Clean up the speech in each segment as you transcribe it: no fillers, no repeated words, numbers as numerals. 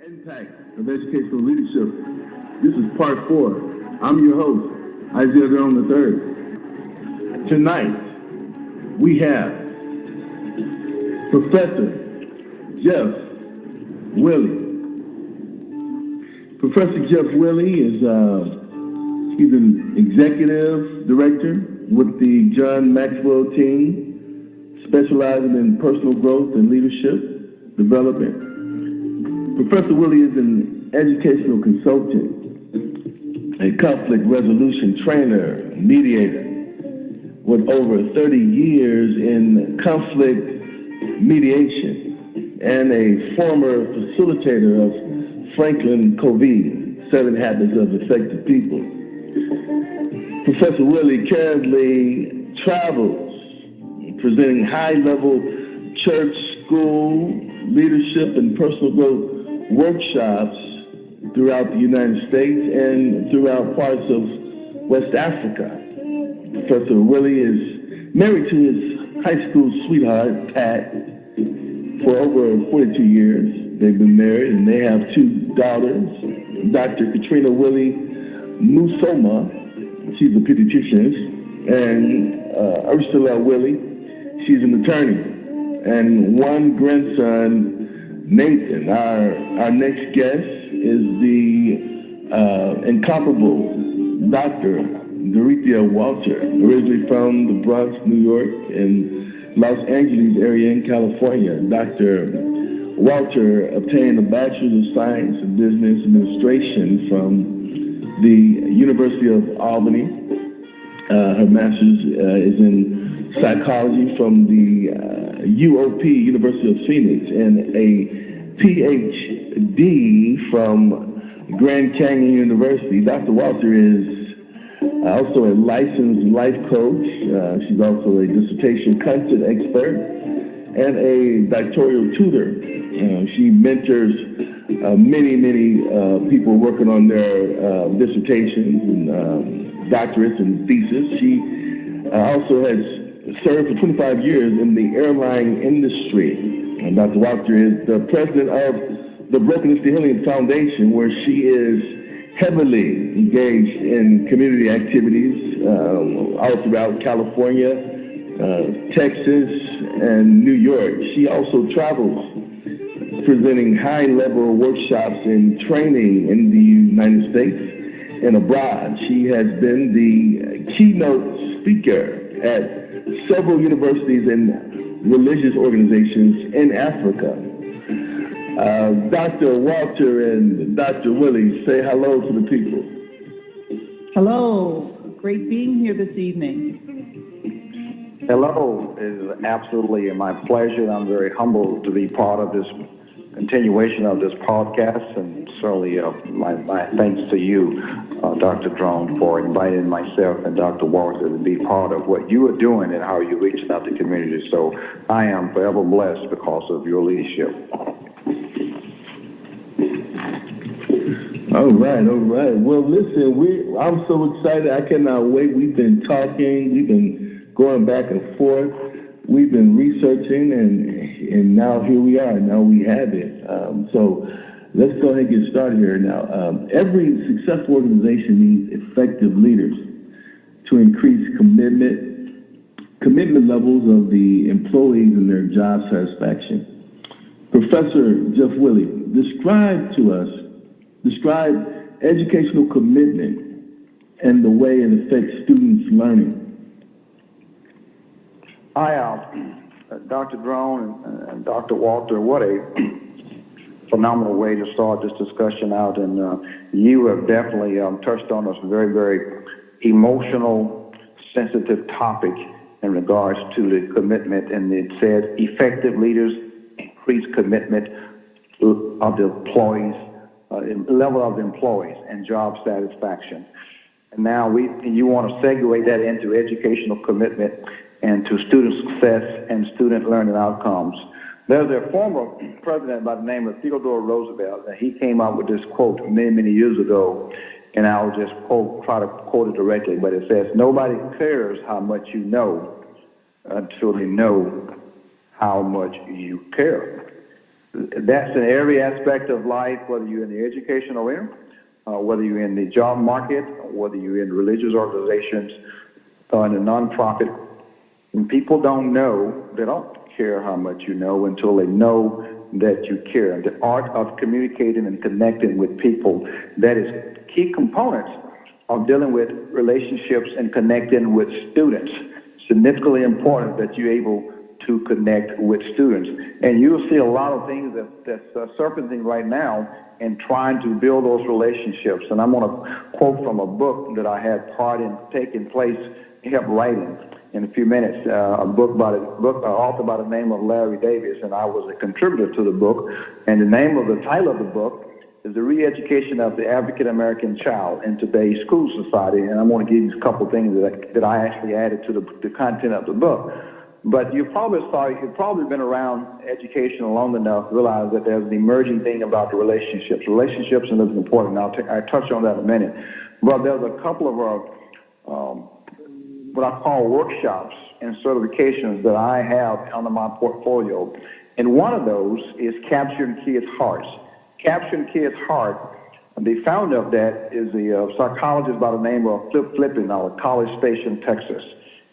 Impact of Educational Leadership. This is part 4. I'm your host, Isaiah Jerome III. Tonight, we have Professor Jeff Willey. Professor Jeff Willey is he's an executive director with the John Maxwell team, specializing in personal growth and leadership development. Professor Willey is an educational consultant, a conflict resolution trainer, mediator, with over 30 years in conflict mediation, and a former facilitator of Franklin Covey, 7 Habits of Effective People. Professor Willey currently travels, presenting high-level church, school, leadership, and personal growth workshops throughout the United States and throughout parts of West Africa. Professor Willey is married to his high school sweetheart, Pat, for over 42 years. They've been married and they have 2 daughters. Dr. Katrina Willey Musoma, she's a pediatrician, and Ursula Willey, she's an attorney, and 1 grandson, Nathan. Our next guest is the incomparable Dr. Dorothea Walter, originally from the Bronx, New York, and Los Angeles area in California. Dr. Walter obtained a Bachelor's of Science in Business Administration from the University of Albany. Her master's is in psychology from the UOP, University of Phoenix, and a PhD from Grand Canyon University. Dr. Walter is also a licensed life coach. She's also a dissertation content expert and a doctoral tutor. She mentors many people working on their dissertations and doctorates and thesis. She also has served for 25 years in the airline industry. And Dr. Walter is the president of the Brokenness to Healing Foundation, where she is heavily engaged in community activities all throughout California, Texas, and New York. She also travels, presenting high-level workshops and training in the United States and abroad. She has been the keynote speaker at several universities and religious organizations in Africa. Dr. Walter and Dr. Willey, say hello to the people. Hello. Great being here this evening. Hello. It is absolutely my pleasure. I'm very humbled to be part of this continuation of this podcast, and certainly my thanks to you, Dr. Drone, for inviting myself and Dr. Walter to be part of what you are doing and how you're reaching out to the community. So I am forever blessed because of your leadership. All right. Well, listen, I'm so excited. I cannot wait. We've been talking. We've been going back and forth. We've been researching, and now here we are. Now we have it. So let's go ahead and get started here. Now, every successful organization needs effective leaders to increase commitment levels of the employees and their job satisfaction. Professor Jeff Willey, describe educational commitment and the way it affects students' learning. Dr. Drone and Dr. Walter, what a phenomenal way to start this discussion out. And you have definitely touched on a very, very emotional, sensitive topic in regards to the commitment. And it says effective leaders increase commitment of the employees, level of the employees and job satisfaction. And now you want to segue that into educational commitment and to student success and student learning outcomes. There's a former president by the name of Theodore Roosevelt, and he came out with this quote many years ago, and I'll just try to quote it directly, but it says, "Nobody cares how much you know until they know how much you care." That's in every aspect of life, whether you're in the educational realm, whether you're in the job market, whether you're in religious organizations, or in a nonprofit. And people don't know, they don't care how much you know until they know that you care. The art of communicating and connecting with people, that is key components of dealing with relationships and connecting with students. Significantly important that you're able to connect with students. And you'll see a lot of things that's surfacing right now in trying to build those relationships. And I'm going to quote from a book that I had part in taking place, help writing in a few minutes, a book by author by the name of Larry Davis, and I was a contributor to the book. And the title of the book is The Re-Education of the African American Child in Today's School Society. And I'm going to give you a couple things that I actually added to the content of the book. But you've probably been around education long enough to realize that there's an emerging thing about the relationships. Relationships are important. I'll touch on that in a minute. But there's a couple of what I call workshops and certifications that I have under my portfolio. And one of those is Capturing Kids' Hearts. Capturing Kids' Heart, the founder of that is a psychologist by the name of Flip Flippin out of College Station, Texas.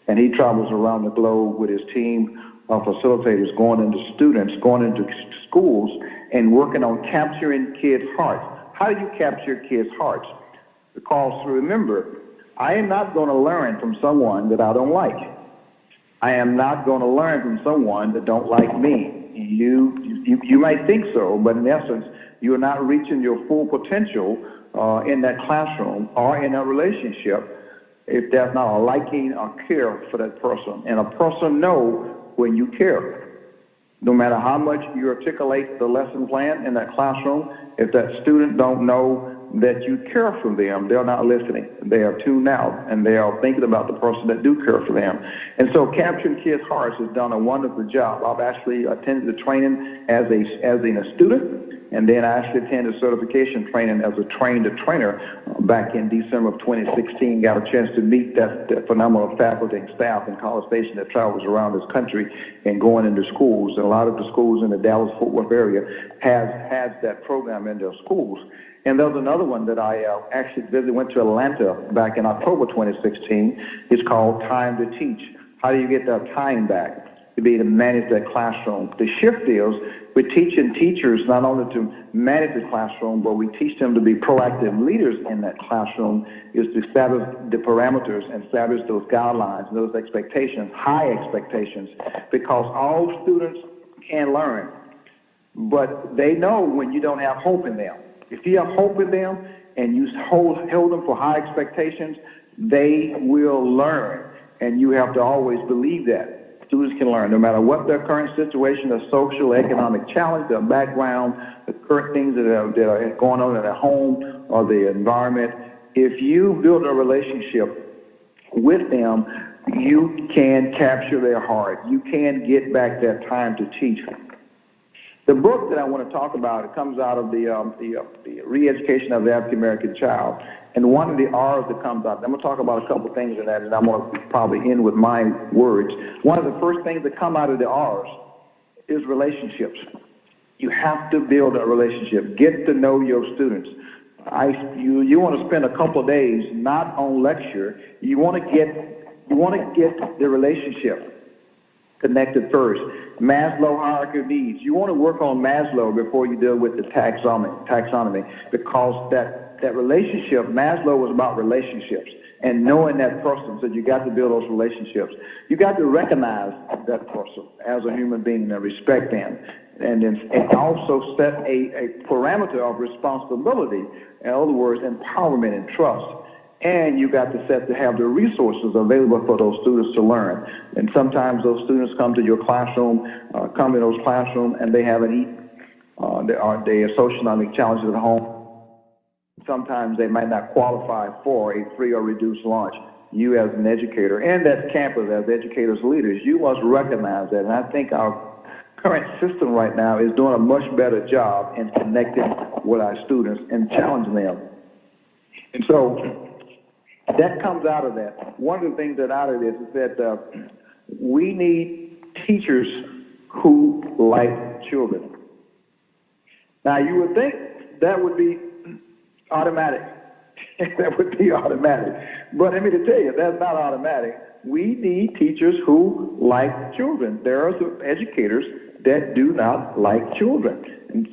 And he travels around the globe with his team of facilitators going into schools and working on capturing kids' hearts. How do you capture kids' hearts? Because remember, I am not going to learn from someone that I don't like. I am not going to learn from someone that don't like me. You might think so, but in essence, you're not reaching your full potential in that classroom or in a relationship if there's not a liking or care for that person. And a person knows when you care. No matter how much you articulate the lesson plan in that classroom, if that student don't know that you care for them, they're not listening. They are tuned out, and they are thinking about the person that do care for them. And so Capturing Kids' Hearts has done a wonderful job. I've actually attended the training as a student, and then I actually attended certification training as a trainer back in December of 2016. Got a chance to meet that phenomenal faculty and staff in College Station that travels around this country and going into schools. And a lot of the schools in the Dallas-Fort Worth area has that program in their schools. And there's another one that I actually went to Atlanta back in October 2016. It's called Time to Teach. How do you get that time back to be able to manage that classroom? The shift is we're teaching teachers not only to manage the classroom, but we teach them to be proactive leaders in that classroom, is to establish the parameters and establish those guidelines and those expectations, high expectations, because all students can learn, but they know when you don't have hope in them. If you have hope in them and you hold them for high expectations, they will learn. And you have to always believe that students can learn, no matter what their current situation, their social, economic challenge, their background, the current things that are going on in their home or the environment. If you build a relationship with them, you can capture their heart. You can get back that time to teach. The book that I want to talk about, it comes out of the Re-Education of the African American Child. And one of the R's that comes out, I'm going to talk about a couple of things in that, and I'm going to probably end with my words. One of the first things that come out of the R's is relationships. You have to build a relationship. Get to know your students. You want to spend a couple of days not on lecture. You want to get the relationship connected first. Maslow hierarchy of needs. You want to work on Maslow before you deal with the taxonomy, because that relationship, Maslow was about relationships and knowing that person. So you got to build those relationships. You got to recognize that person as a human being and respect them, and also set a parameter of responsibility. In other words, empowerment and trust. And you got to have the resources available for those students to learn. And sometimes those students come to your classroom, and they haven't eaten. They have socioeconomic challenges at home. Sometimes they might not qualify for a free or reduced lunch. You as an educator and as campus, as educators, leaders, you must recognize that. And I think our current system right now is doing a much better job in connecting with our students and challenging them. And so that comes out of that. One of the things that out of this is that we need teachers who like children. Now, you would think that would be automatic. That would be automatic. But let me tell you, that's not automatic. We need teachers who like children. There are some educators that do not like children. And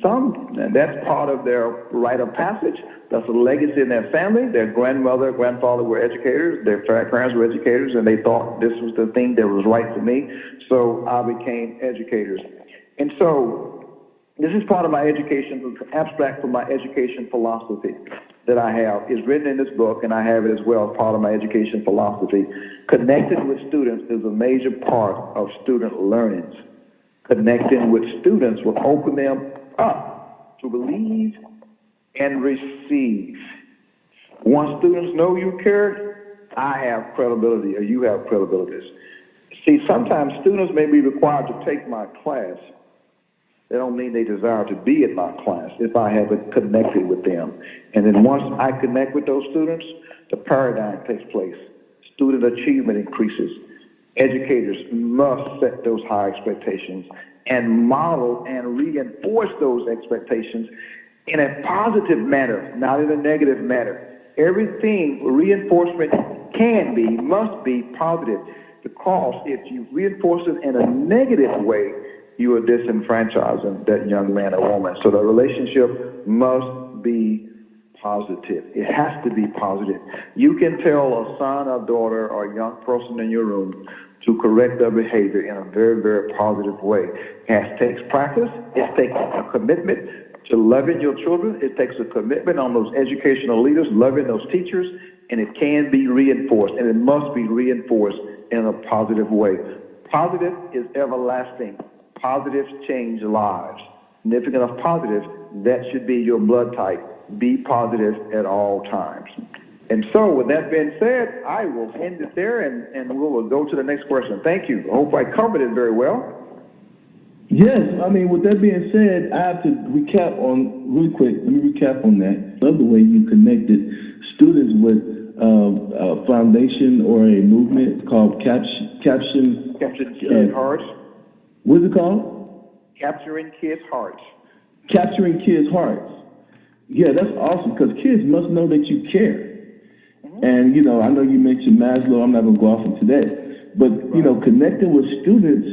that's part of their rite of passage. That's a legacy in their family. Their grandmother, grandfather were educators. Their parents were educators, and they thought this was the thing that was right for me. So I became educators. And so this is part of my education, abstract from my education philosophy that I have. Is written in this book, and I have it as well, part of my education philosophy. Connecting with students is a major part of student learnings. Connecting with students will open them up to believe and receive. Once students know you care, I have credibility, or you have credibility. See, sometimes students may be required to take my class. They don't mean they desire to be in my class if I haven't connected with them. And then once I connect with those students, the paradigm takes place. Student achievement increases. Educators must set those high expectations and model and reinforce those expectations in a positive manner, not in a negative manner. Everything reinforcement can be, must be positive, because if you reinforce it in a negative way, you are disenfranchising that young man or woman. So the relationship must be positive. It has to be positive. You can tell a son or daughter or a young person in your room to correct their behavior in a very, very positive way. It takes practice. It takes a commitment to loving your children. It takes a commitment on those educational leaders, loving those teachers, and it can be reinforced, and it must be reinforced in a positive way. Positive is everlasting. Positives change lives. Significant of positive, that should be your blood type. Be positive at all times. And so, with that being said, I will end it there, and we will go to the next question. Thank you. I hope I covered it very well. Yes, I mean, with that being said, I have to recap on, really quick, let me recap on that. I love the way you connected students with a foundation or a movement called Capturing Kids' Hearts. What's it called? Capturing Kids' Hearts. Capturing Kids' Hearts. Yeah, that's awesome, because kids must know that you care. And, you know, I know you mentioned Maslow. I'm not going to go off into that. But, you know, connecting with students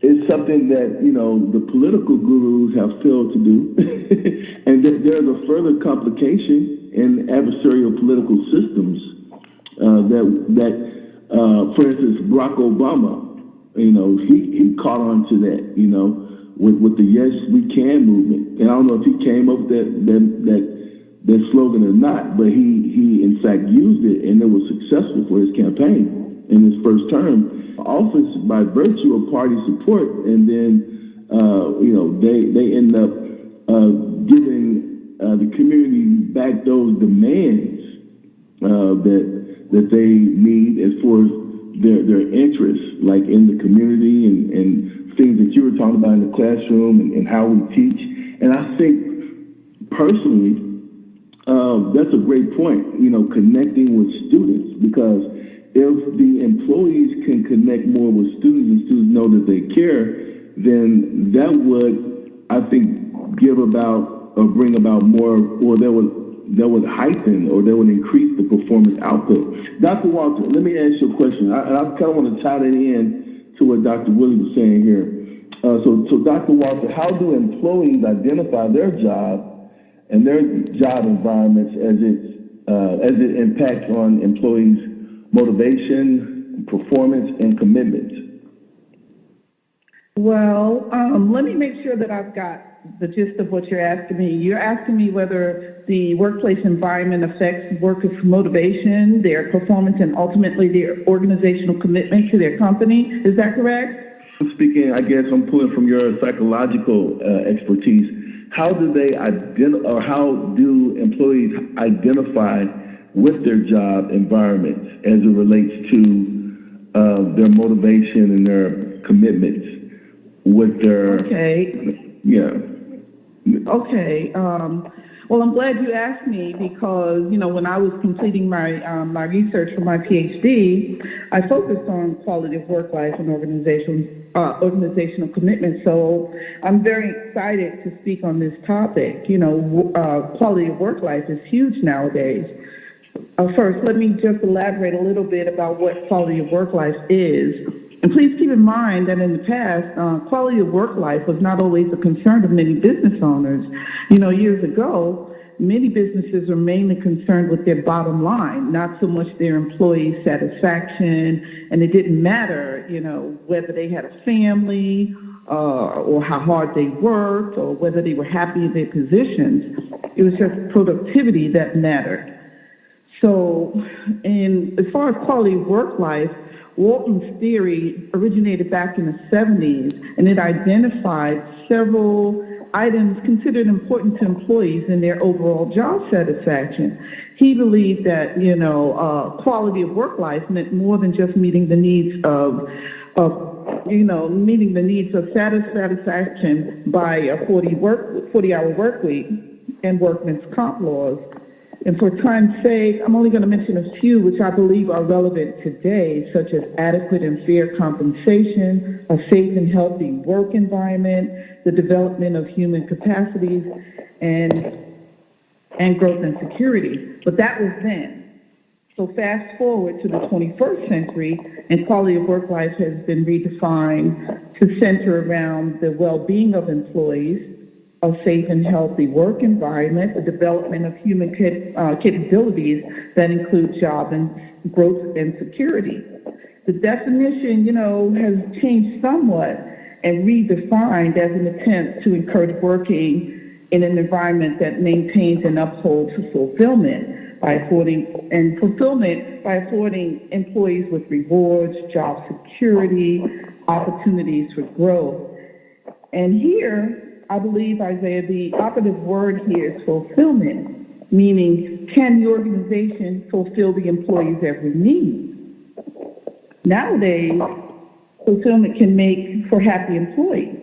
is something that, you know, the political gurus have failed to do. And there's a further complication in adversarial political systems for instance, Barack Obama, you know, he caught on to that, you know, with the Yes We Can movement. And I don't know if he came up with that slogan or not, but he in fact used it, and it was successful for his campaign in his first term. Office, by virtue of party support, and then you know, they end up giving the community back those demands that they need as far as their interests, like in the community and things that you were talking about in the classroom and how we teach. And I think personally, that's a great point, you know, connecting with students, because if the employees can connect more with students and students know that they care, then that would, I think, give about or bring about more, or that would heighten or that would increase the performance output. Dr. Walter, let me ask you a question. I kind of want to tie that in to what Dr. Willie was saying here. So Dr. Walter, how do employees identify their job and their job environments as it impacts on employees' motivation, performance, and commitment? Well, let me make sure that I've got the gist of what you're asking me. You're asking me whether the workplace environment affects workers' motivation, their performance, and ultimately their organizational commitment to their company. Is that correct? I'm speaking, I guess I'm pulling from your psychological expertise. How do they or how do employees identify with their job environments as it relates to their motivation and their commitments with their... Okay. Yeah. Okay. Well, I'm glad you asked me, because, you know, when I was completing my research for my PhD, I focused on quality of work life and organizational organizational commitment. So I'm very excited to speak on this topic. You know, quality of work life is huge nowadays. First, let me just elaborate a little bit about what quality of work life is. And please keep in mind that in the past, quality of work life was not always a concern of many business owners. You know, years ago, many businesses are mainly concerned with their bottom line, not so much their employee satisfaction, and it didn't matter, you know, whether they had a family or how hard they worked or whether they were happy in their positions. It was just productivity that mattered. So, as far as quality of work life, Walton's theory originated back in the 70s, and it identified several items considered important to employees in their overall job satisfaction. He believed that, you know, quality of work life meant more than just meeting the needs of satisfaction by a 40-hour work week and workman's comp laws. And for time's sake, I'm only going to mention a few which I believe are relevant today, such as adequate and fair compensation, a safe and healthy work environment, the development of human capacities, and growth and security. But that was then. So fast forward to the 21st century, and quality of work life has been redefined to center around the well-being of employees, a safe and healthy work environment, the development of human capabilities that include job and growth and security. The definition, you know, has changed somewhat and redefined as an attempt to encourage working in an environment that maintains and upholds fulfillment by affording employees with rewards, job security, opportunities for growth. And here, I believe, Isaiah, the operative word here is fulfillment, meaning can the organization fulfill the employee's every need? Nowadays, fulfillment can make for happy employees.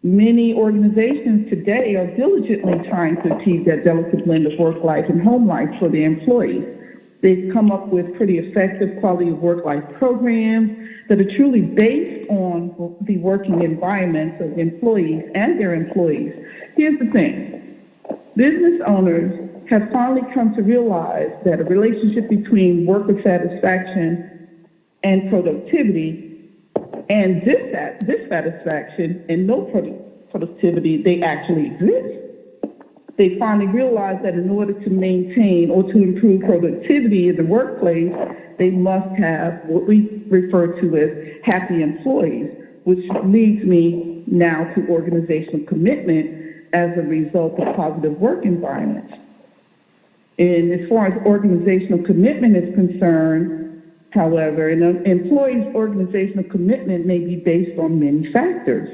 Many organizations today are diligently trying to achieve that delicate blend of work life and home life for their employees. They've come up with pretty effective quality of work life programs that are truly based on the working environments of employees and their employees. Here's the thing. Business owners have finally come to realize that a relationship between worker satisfaction and productivity and dissatisfaction and no productivity, they actually exist. They finally realized that in order to maintain or to improve productivity in the workplace, they must have what we refer to as happy employees, which leads me now to organizational commitment as a result of positive work environments. And as far as organizational commitment is concerned, however, an employee's organizational commitment may be based on many factors.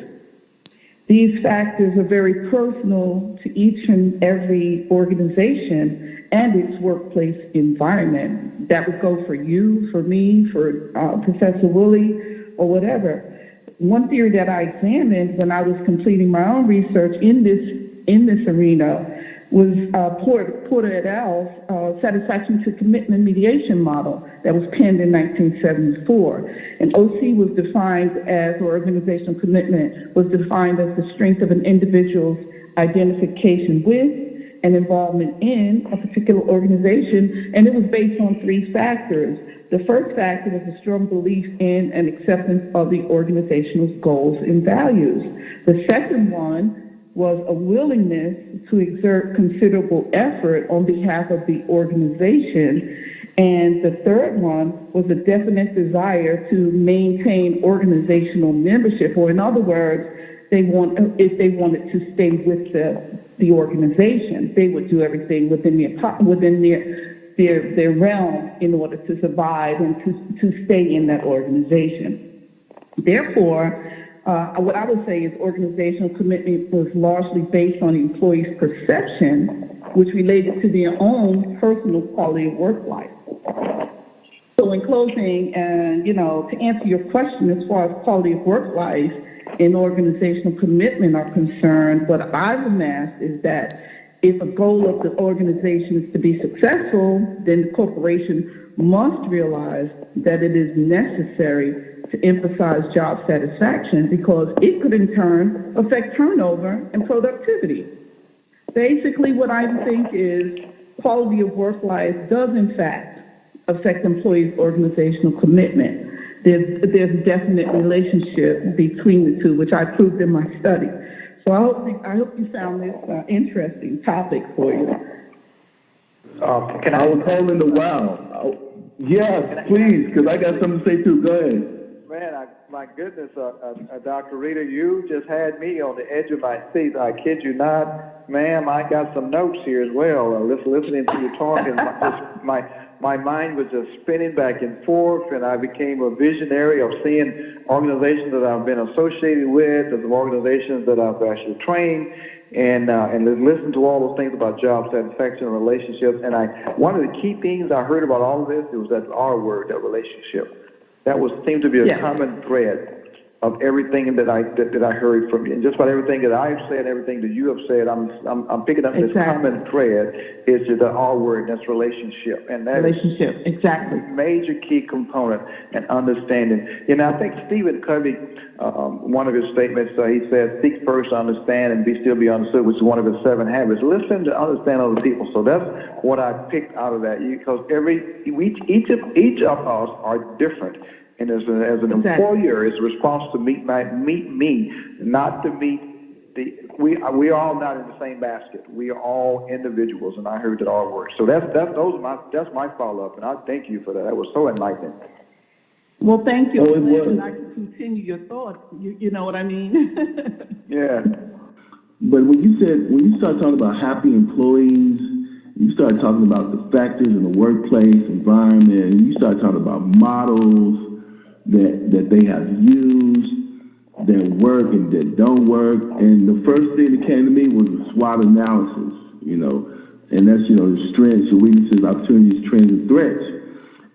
These factors are very personal to each and every organization and its workplace environment. That would go for you, for me, for Professor Willie, or whatever. One theory that I examined when I was completing my own research in this arena was Porter et al.'s satisfaction to commitment mediation model that was penned in 1974. And OC was defined as, or organizational commitment was defined as the strength of an individual's identification with and involvement in a particular organization, and it was based on three factors. The first factor was a strong belief in and acceptance of the organization's goals and values. The second one was a willingness to exert considerable effort on behalf of the organization. And the third one was a definite desire to maintain organizational membership, or in other words, if they wanted to stay with the organization, they would do everything within their realm in order to survive and to stay in that organization. Therefore, what I would say is organizational commitment was largely based on the employee's perception, which related to their own personal quality of work life. So in closing, to answer your question as far as quality of work life and organizational commitment are concerned, what I've amassed is that if a goal of the organization is to be successful, then the corporation must realize that it is necessary to emphasize job satisfaction because it could in turn affect turnover and productivity. Basically, what I think is quality of work life does in fact affect employees' organizational commitment. There's a definite relationship between the two, which I proved in my study. So I hope you found this interesting topic for you. I was calling the wow. Yes, please, because I got something to say too. Go ahead. Man, my goodness, Dr. Rita, you just had me on the edge of my seat. I kid you not. Ma'am, I got some notes here as well. Listening to you talking, my mind was just spinning back and forth, and I became a visionary of seeing organizations that I've been associated with, and organizations that I've actually trained, and listen to all those things about job satisfaction and relationships. And one of the key things I heard about all of this, it was that R word, that relationship. That seemed to be a common thread of everything that I heard from you, and just about everything that I've said, everything that you have said. I'm picking up this common thread. Is the R word, that's relationship, and that relationship, exactly, major key component and understanding. You know, I think Stephen Covey, one of his statements, he said, "Seek first to understand and still be understood," which is one of his 7 habits. Listen to understand other people. So that's what I picked out of that, because each of us are different. And as an employer, it's responsible to meet me, not to meet we are all not in the same basket. We are all individuals, and I heard that all word. So that's my follow up, and I thank you for that. That was so enlightening. Well, thank you. And I can continue your thoughts. You know what I mean? Yeah. But when you start talking about happy employees, you start talking about the factors in the workplace environment, and you start talking about models that they have used, that work and that don't work. And the first thing that came to me was a SWOT analysis, and that's, the strengths, the weaknesses, opportunities, trends, and threats.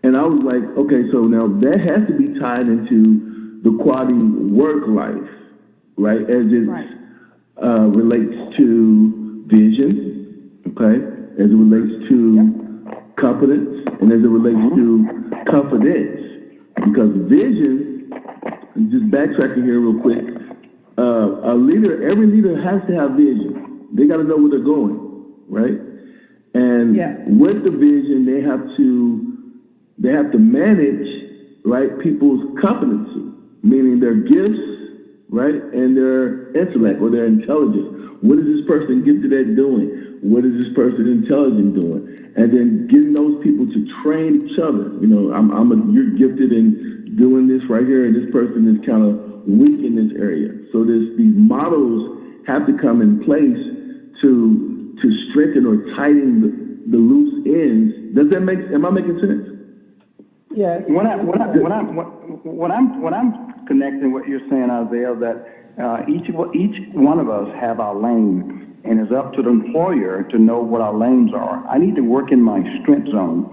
And I was like, okay, so now that has to be tied into the quality work life, right? As it relates to vision, okay? As it relates to competence, and as it relates to confidence. Because vision, just backtracking here real quick, every leader has to have vision. They got to know where they're going, right? And with the vision, they have to manage, right, people's competency, meaning their gifts, right, and their intellect or their intelligence. What is this person gifted at doing? What is this person intelligent doing? And then getting those people to train each other. You're gifted in doing this right here, and this person is kind of weak in this area. So these models have to come in place to strengthen or tighten the loose ends. Am I making sense? Yes. When I'm connecting what you're saying, Isaiah, that each one of us have our lane. And it's up to the employer to know what our lanes are. I need to work in my strength zone,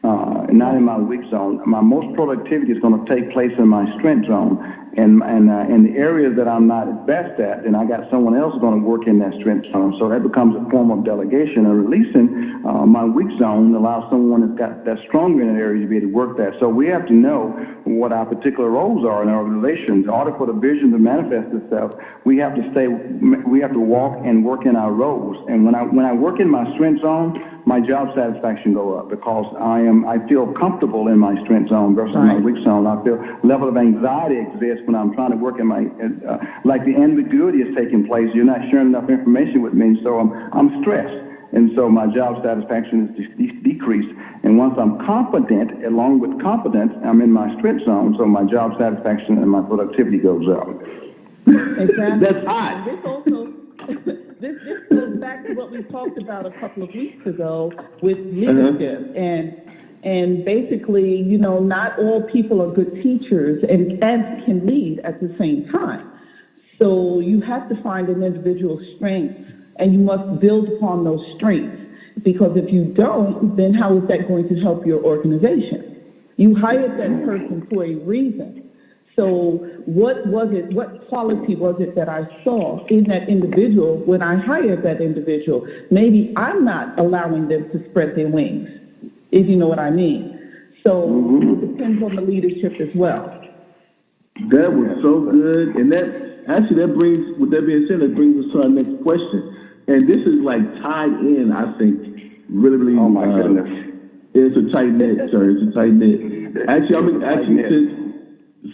not in my weak zone. My most productivity is going to take place in my strength zone. And in the areas that I'm not best at, then I got someone else going to work in that strength zone. So that becomes a form of delegation. And releasing my weak zone allows someone that's stronger in that area to be able to work that. So we have to know what our particular roles are in our organization. In order for the vision to manifest itself, we have to walk and work in our roles. And when I work in my strength zone, my job satisfaction go up because I feel comfortable in my strength zone versus my weak zone. I feel level of anxiety exists when I'm trying to work in my like the ambiguity is taking place. You're not sharing enough information with me, so I'm stressed, and so my job satisfaction is decreased. And once I'm confident, along with competence, I'm in my strength zone, so my job satisfaction and my productivity goes up. Exactly. That's hot. This goes back to what we talked about a couple of weeks ago with leadership. And basically, not all people are good teachers and can lead at the same time. So you have to find an individual's strengths, and you must build upon those strengths. Because if you don't, then how is that going to help your organization? You hired that person for a reason. So what quality was it that I saw in that individual when I hired that individual? Maybe I'm not allowing them to spread their wings, if you know what I mean. So it depends on the leadership as well. That was so good, and that brings, with that being said, that brings us to our next question, and this is like tied in, I think, really. Oh my goodness. It's a tight knit, sir. It's a tight knit. Actually,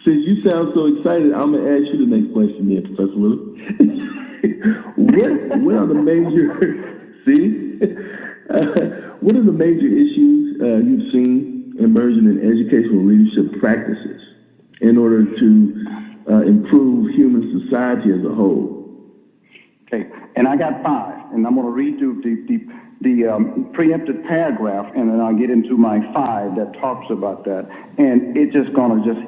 since you sound so excited, I'm gonna ask you the next question, here, Professor Willie. What are the major what are the major issues you've seen emerging in educational leadership practices in order to improve human society as a whole? Okay, and I got 5, and I'm going to read you the preempted paragraph, and then I'll get into my 5 that talks about that, and it's just going to just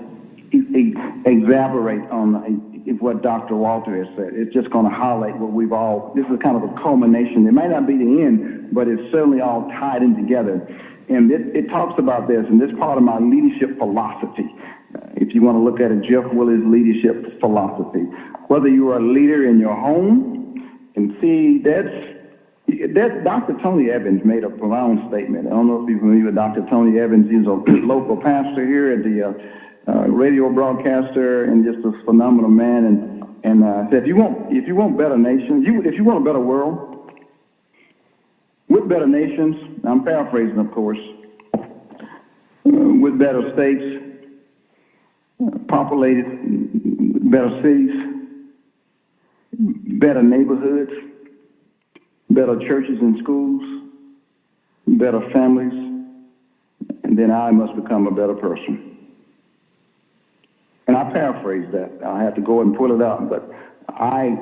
exaggerate on what Dr. Walter has said. It's just going to highlight what we've all, this is kind of a culmination. It might not be the end, but it's certainly all tied in together. And it talks about this, and this part of my leadership philosophy. If you want to look at it, Jeff Willie's leadership philosophy. Whether you are a leader in your home, and see, that's Dr. Tony Evans made a profound statement. I don't know if you're familiar with Dr. Tony Evans. He's a local pastor here at the radio broadcaster, and just a phenomenal man. And said, if you want better nations, if you want a better world, with better nations, I'm paraphrasing, of course, with better states, populated, better cities, better neighborhoods, better churches and schools, better families, and then I must become a better person. And I paraphrase that. I have to go and pull it out, but I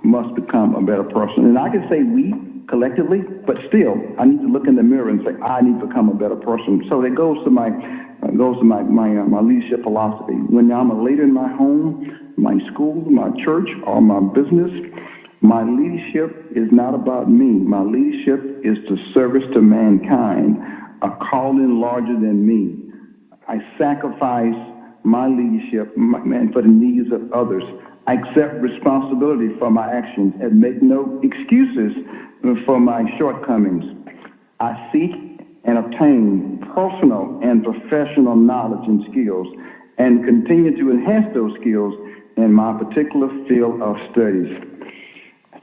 must become a better person. And I can say we collectively, but still, I need to look in the mirror and say, I need to become a better person. So it goes to my leadership philosophy. When I'm a leader in my home, my school, my church, or my business, my leadership is not about me. My leadership is to service to mankind, a calling larger than me. I sacrifice my leadership for the needs of others. I accept responsibility for my actions and make no excuses for my shortcomings. I seek and obtain personal and professional knowledge and skills, and continue to enhance those skills in my particular field of studies.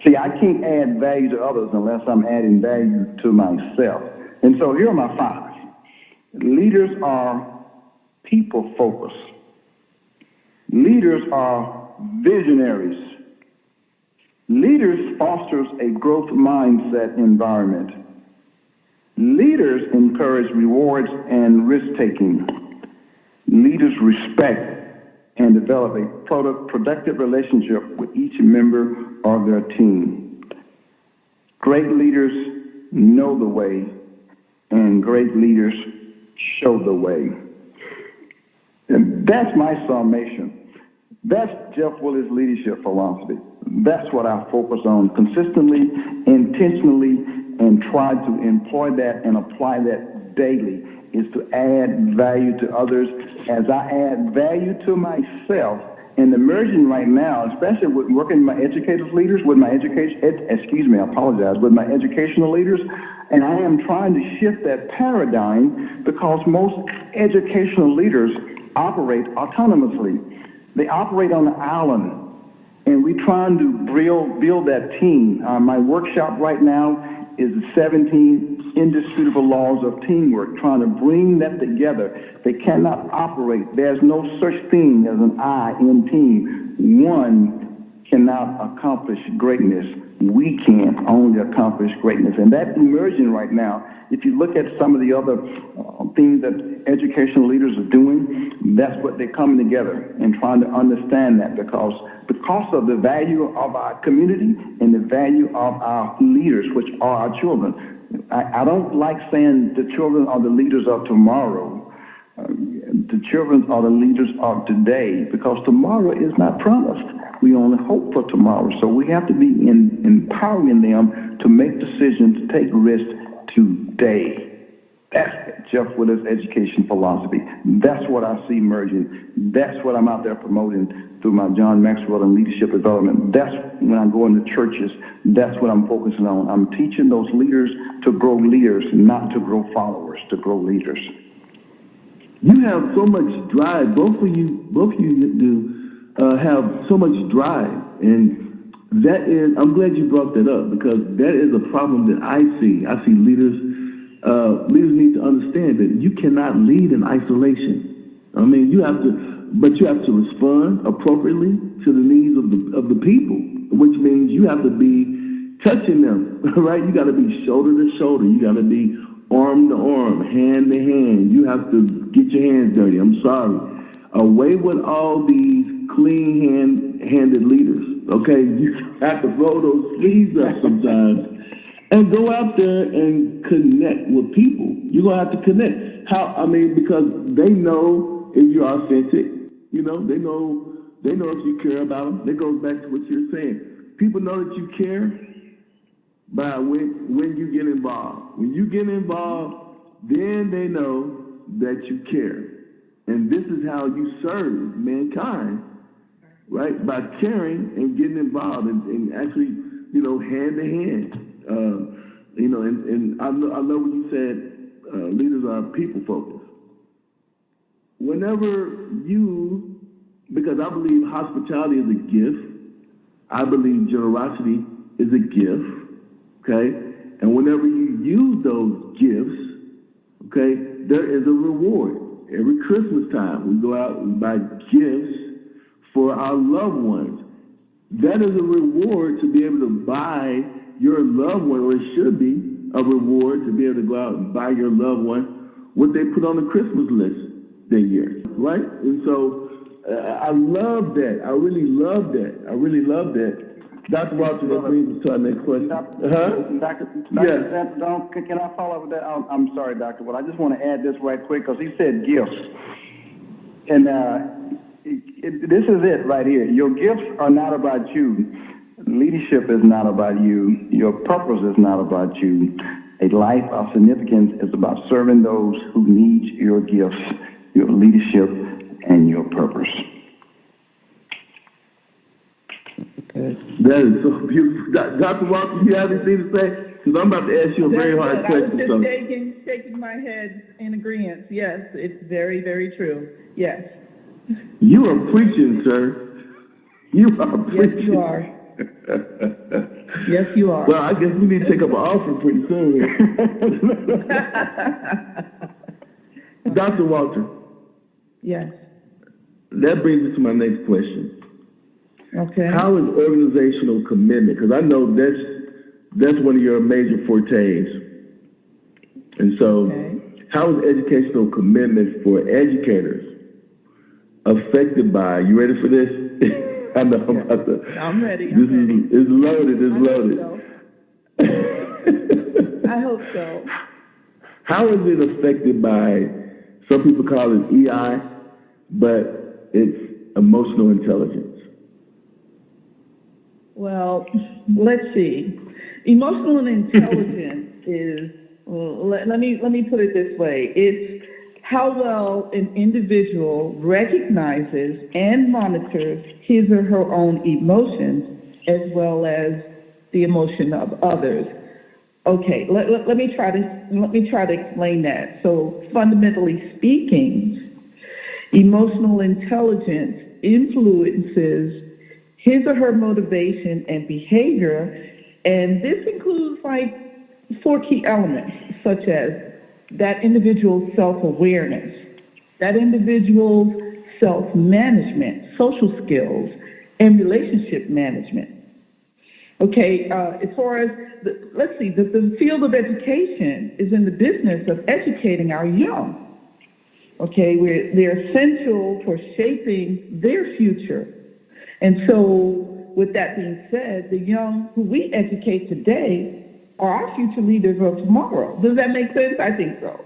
See, I can't add value to others unless I'm adding value to myself. And so here are my 5. Leaders are people-focused. Leaders are visionaries. Leaders fosters a growth mindset environment. Leaders encourage rewards and risk-taking. Leaders respect and develop a productive relationship with each member of their team. Great leaders know the way, and great leaders show the way. And that's my summation. That's Jeff Willie's leadership philosophy. That's what I focus on consistently, intentionally, and try to employ that and apply that daily, is to add value to others as I add value to myself. And emerging right now, especially with working with my educational leaders, with my educational leaders, and I am trying to shift that paradigm because most educational leaders operate autonomously. They operate on an island, and we're trying to build that team. My workshop right now is the 17 indisputable laws of teamwork, trying to bring that together. They cannot operate. There's no such thing as an I in team. One cannot accomplish greatness. We can only accomplish greatness. And that's emerging right now. If you look at some of the other things that educational leaders are doing, that's what they're coming together and trying to understand that because of the value of our community and the value of our leaders, which are our children. I don't like saying the children are the leaders of tomorrow. The children are the leaders of today, because tomorrow is not promised. We only hope for tomorrow. So we have to be empowering them to make decisions, to take risks today. That's Jeff Willie's education philosophy. That's what I see emerging. That's what I'm out there promoting through my John Maxwell and leadership development. That's when I go into churches. That's what I'm focusing on. I'm teaching those leaders to grow leaders, not to grow followers, to grow leaders. You have so much drive. Both of you do have so much drive, and that is. I'm glad you brought that up because that is a problem that I see. I see leaders. Leaders need to understand that you cannot lead in isolation. I mean, you have to respond appropriately to the needs of the people, which means you have to be touching them, right? You got to be shoulder to shoulder. You got to be arm to arm, hand to hand. You have to get your hands dirty. I'm sorry. Away with all these clean-handed leaders, okay? You have to roll those sleeves up sometimes and go out there and connect with people. You're going to have to connect. Because they know if you're authentic, they know if you care about them. That goes back to what you're saying. People know that you care by when you get involved. When you get involved, then they know that you care. And this is how you serve mankind, right? By caring and getting involved and actually, hand to hand. And I love what you said, leaders are people focused. Because I believe hospitality is a gift. I believe generosity is a gift. Okay? And whenever you use those gifts, okay, there is a reward. Every Christmas time, we go out and buy gifts for our loved ones. That is a reward to be able to buy your loved one, or it should be a reward to be able to go out and buy your loved one what they put on the Christmas list that year, right? And so I love that. I really love that. Dr. Walter, that brings us to our next question. Can I follow up with that? I'm sorry, Dr. Well, I just want to add this right quick because he said gifts. And this is it right here. Your gifts are not about you. Leadership is not about you. Your purpose is not about you. A life of significance is about serving those who need your gifts, your leadership, and your purpose. That is so beautiful. Dr. Walker, do you have anything to say? Because I'm about to ask you a very hard question. I was just shaking my head in agreement. Yes, it's very, very true. Yes. You are preaching, sir. You are preaching. Yes, you are. Yes, you are. Well, I guess we need to take up an offering pretty soon. Dr. Walter. Yes. That brings us to my next question. Okay. How is organizational commitment? Because I know that's one of your major fortes. And so, how is educational commitment for educators affected by? You ready for this? I know I'm about to. I'm ready. It's loaded. It's loaded. I hope so. How is it affected by? Some people call it EI, but it's emotional intelligence. Well, let's see. Emotional intelligence is, let me put it this way. It's how well an individual recognizes and monitors his or her own emotions as well as the emotion of others. Okay, let me try to explain that. So fundamentally speaking, emotional intelligence influences his or her motivation and behavior, and this includes like 4 key elements, such as that individual's self-awareness, that individual's self-management, social skills, and relationship management. Okay, as far as, the field of education is in the business of educating our young. Okay, they're essential for shaping their future. And so, with that being said, the young who we educate today are our future leaders of tomorrow. Does that make sense? I think so.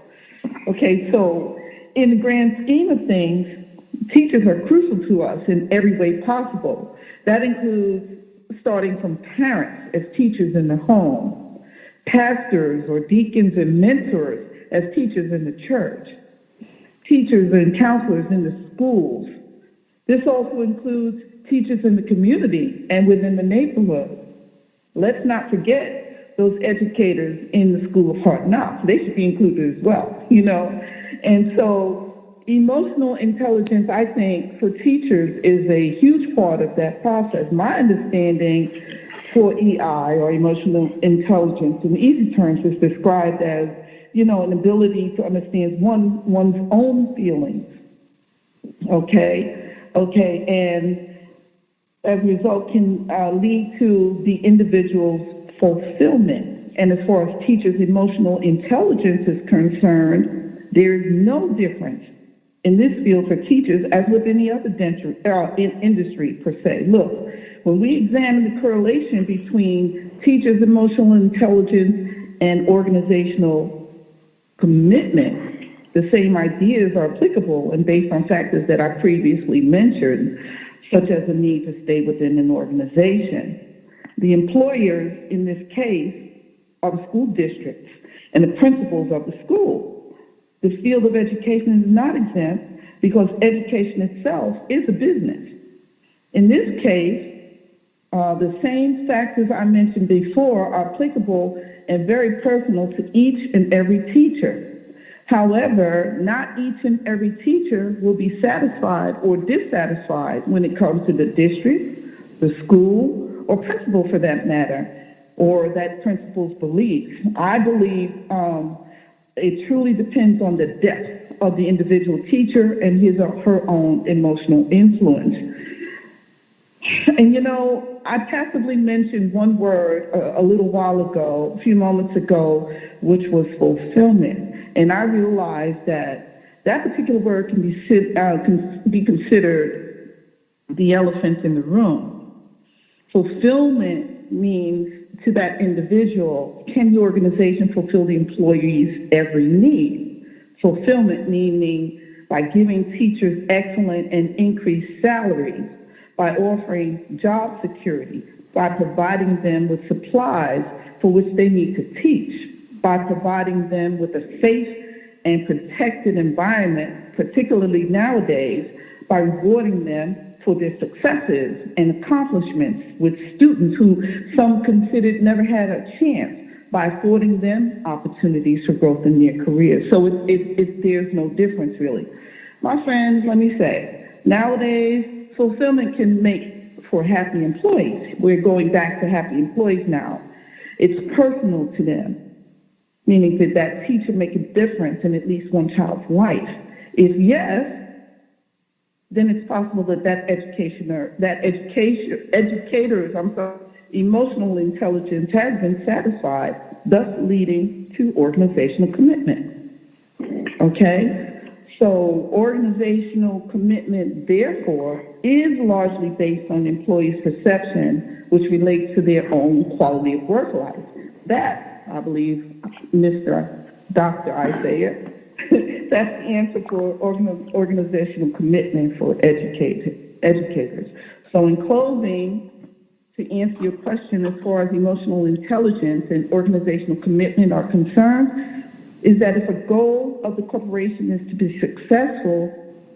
Okay, so in the grand scheme of things, teachers are crucial to us in every way possible. That includes starting from parents as teachers in the home, pastors or deacons and mentors as teachers in the church, teachers and counselors in the schools. This also includes teachers in the community and within the neighborhood. Let's not forget those educators in the School of Hard Knocks. They should be included as well, And so emotional intelligence, I think, for teachers is a huge part of that process. My understanding for EI, or emotional intelligence, in easy terms, is described as, an ability to understand one's own feelings. Okay, and as a result can lead to the individual's fulfillment. And as far as teachers' emotional intelligence is concerned, there is no difference in this field for teachers as with any other industry per se. Look, when we examine the correlation between teachers' emotional intelligence and organizational commitment, the same ideas are applicable and based on factors that I previously mentioned, such as the need to stay within an organization. The employers in this case are the school districts and the principals of the school. The field of education is not exempt because education itself is a business. In this case, the same factors I mentioned before are applicable and very personal to each and every teacher. However, not each and every teacher will be satisfied or dissatisfied when it comes to the district, the school, or principal for that matter, or that principal's beliefs. I believe it truly depends on the depth of the individual teacher and his or her own emotional influence. And I passively mentioned one word a little while ago, a few moments ago, which was fulfillment. And I realized that particular word can be considered the elephant in the room. Fulfillment means to that individual, can the organization fulfill the employee's every need? Fulfillment meaning by giving teachers excellent and increased salaries, by offering job security, by providing them with supplies for which they need to teach, by providing them with a safe and protected environment, particularly nowadays, by rewarding them for their successes and accomplishments with students who some considered never had a chance, by affording them opportunities for growth in their careers. So there's no difference, really. My friends, let me say, nowadays, fulfillment can make for happy employees. We're going back to happy employees now. It's personal to them, meaning that that teacher make a difference in at least one child's life. If yes, then it's possible that educator's emotional intelligence has been satisfied, thus leading to organizational commitment. Okay? So organizational commitment, therefore, is largely based on employees' perception, which relates to their own quality of work life. That, I believe, Dr. Isaiah, that's the answer for organizational commitment for educators. So in closing, to answer your question as far as emotional intelligence and organizational commitment are concerned, is that if a goal of the corporation is to be successful,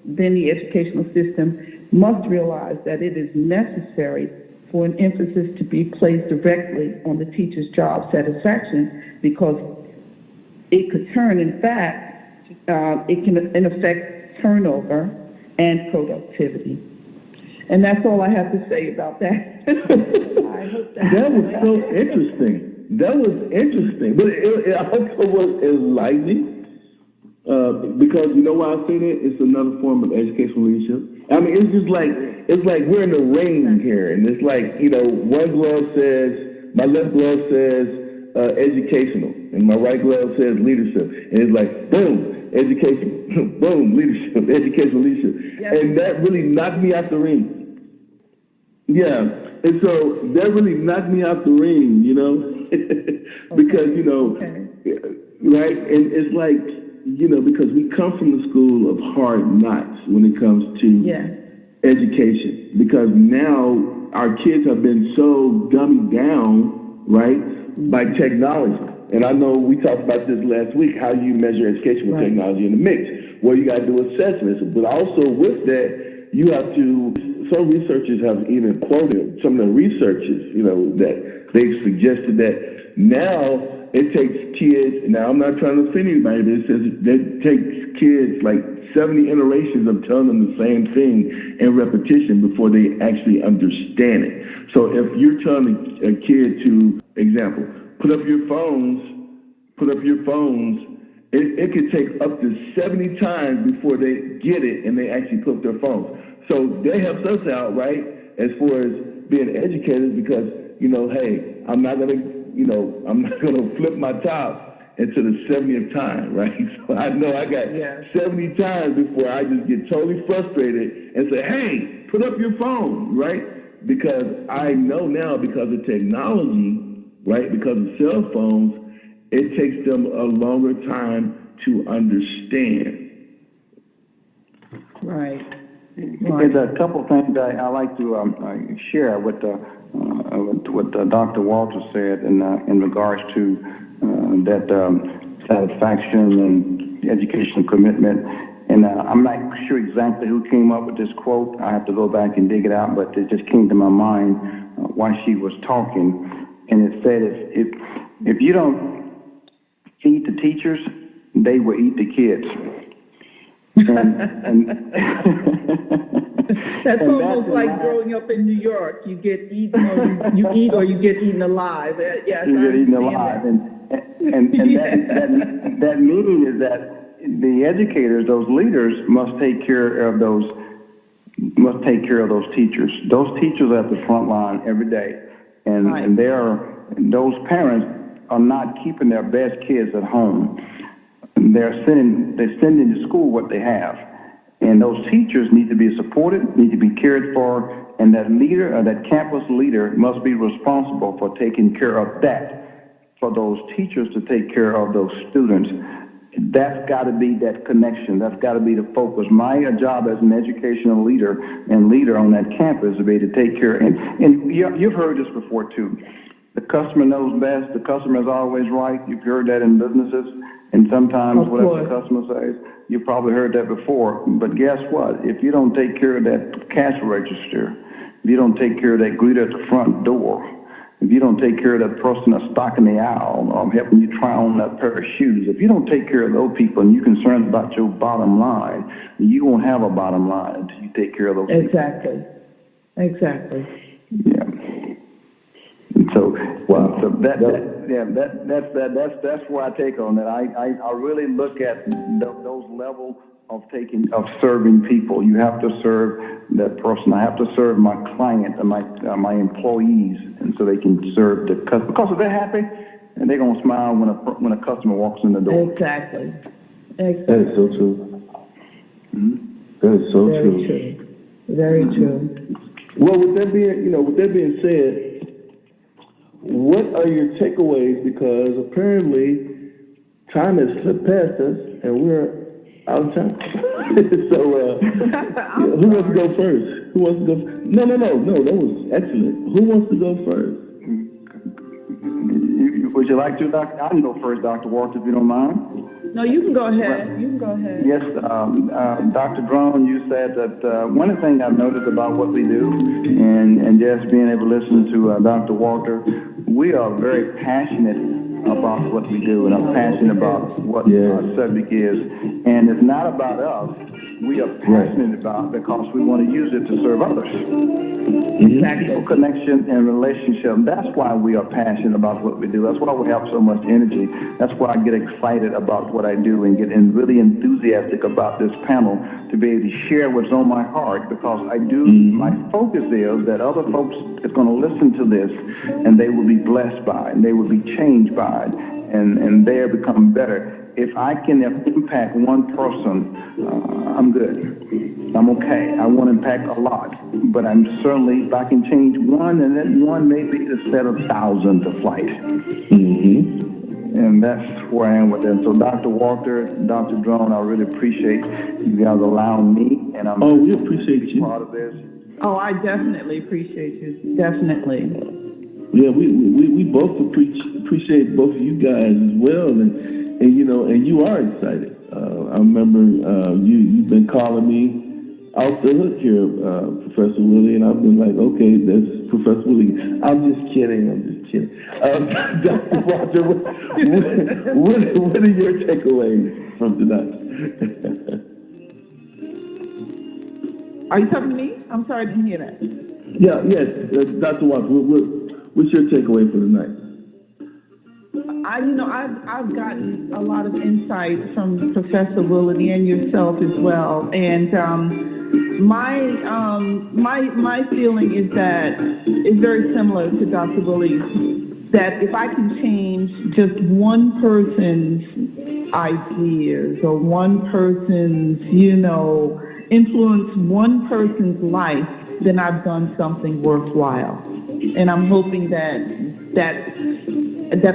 then the educational system must realize that it is necessary for an emphasis to be placed directly on the teacher's job satisfaction, because it could turn, in fact, it can in effect turnover and productivity. And that's all I have to say about that. I hope that was so interesting. That was interesting, but it also was enlightening, because you know why I say that? It's another form of educational leadership. I mean, it's like we're in the ring here, and it's like, one glove says, my left glove says educational, and my right glove says leadership, and it's like, boom, education, boom, leadership, educational leadership, and that really knocked me out the ring. Yeah, and so that really knocked me out the ring, because, right, and it's like, because we come from the school of hard knocks when it comes to education, because now our kids have been so dummied down, right, by technology. And I know we talked about this last week, how you measure education with technology in the mix, where you got to do assessments, but also with that, you have to, some researchers have even quoted some of the researchers, that they've suggested that now it takes kids, now I'm not trying to offend anybody, but it says it takes kids like 70 iterations of telling them the same thing in repetition before they actually understand it. So if you're telling a kid to, example, put up your phones, it could take up to 70 times before they get it and they actually put up their phones. So that helps us out, right, as far as being educators, because, hey, I'm not gonna flip my top until the 70th time, right? So I know I got 70 times before I just get totally frustrated and say, hey, put up your phone, right? Because I know now, because of technology, right, because of cell phones, it takes them a longer time to understand. Right. There's a couple of things I like to share with what Dr. Walter said in regards to that satisfaction and educational commitment. And I'm not sure exactly who came up with this quote. I have to go back and dig it out, but it just came to my mind while she was talking. And it said, if you don't feed the teachers, they will eat the kids. That's almost like growing up in New York. You get eaten, or you eat, or you get eaten alive. Yes, you get eaten alive, and that meaning is that the educators, those leaders, must take care of those teachers. Those teachers are at the front line every day, and those parents are not keeping their best kids at home. They're sending to school what they have. And those teachers need to be supported, need to be cared for, and that leader, or that campus leader, must be responsible for taking care of that, for those teachers to take care of those students. That's got to be that connection. That's got to be the focus. My job as an educational leader and leader on that campus is to be to take care. And you've heard this before, too. The customer knows best. The customer is always right. You've heard that in businesses. And sometimes whatever the customer says, you've probably heard that before. But guess what? If you don't take care of that cash register, if you don't take care of that greeter at the front door, if you don't take care of that person that's stocking the aisle or helping you try on that pair of shoes, if you don't take care of those people and you're concerned about your bottom line, you won't have a bottom line until you take care of those people. Exactly. Yeah. So, so that's where I take on that. I really look at those levels of serving people. You have to serve that person. I have to serve my client and my employees, and so they can serve the customer. Because if they're happy, and they're gonna smile when a customer walks in the door. Exactly. That is so true. Mm-hmm. That is so true. Very true. Well, with that being said, what are your takeaways? Because apparently time has slipped past us and we're out of time. So who wants to go first? Who wants to go? No, that was excellent. Who wants to go first? Would you like to, Doctor? I can go first, Dr. Walter, if you don't mind. No, you can go ahead. Yes, Dr. Drone, you said that one of the things I've noticed about what we do, and just being able to listen to Dr. Walter, we are very passionate about what we do, and I'm passionate about what our subject is. And it's not about us. We are passionate about it because we want to use it to serve others. People connection and relationship. That's why we are passionate about what we do. That's why we have so much energy. That's why I get excited about what I do and get really enthusiastic about this panel to be able to share what's on my heart, because I do. My focus is that other folks is going to listen to this and they will be blessed by it, and they will be changed by it, and they'll become better. If I can impact one person, I'm good. I'm okay. I want to impact a lot, but I'm certainly, if I can change one, and then one may be to set 1,000 to flight. And that's where I am with them. So Dr. Walter, Dr. Drone, I really appreciate you guys allowing me, and we appreciate you. Part of this. Oh, I definitely appreciate you. Definitely. Yeah, we both appreciate both of you guys as well, and you are excited. I remember you've been calling me off the hook here, Professor Willie, and I've been like, okay, that's Professor Willie. I'm just kidding. Dr. Walter, what are your takeaways from tonight? Are you talking to me? I'm sorry, I didn't hear that. Yes, Dr. Walter, what's your takeaway for tonight? I've gotten a lot of insight from Professor Willie and yourself as well, and my feeling is that it's very similar to Dr. Willie's. That if I can change just one person's ideas or one person's, influence one person's life, then I've done something worthwhile. And I'm hoping that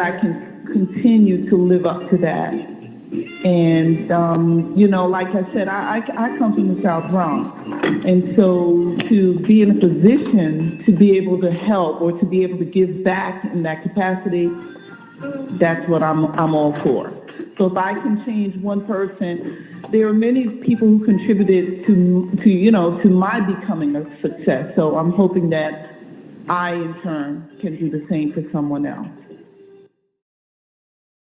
I can continue to live up to that. And, like I said, I come from the South Bronx. And so to be in a position to be able to help or to be able to give back in that capacity, that's what I'm all for. So if I can change one person, there are many people who contributed to my becoming a success. So I'm hoping that I, in turn, can do the same for someone else.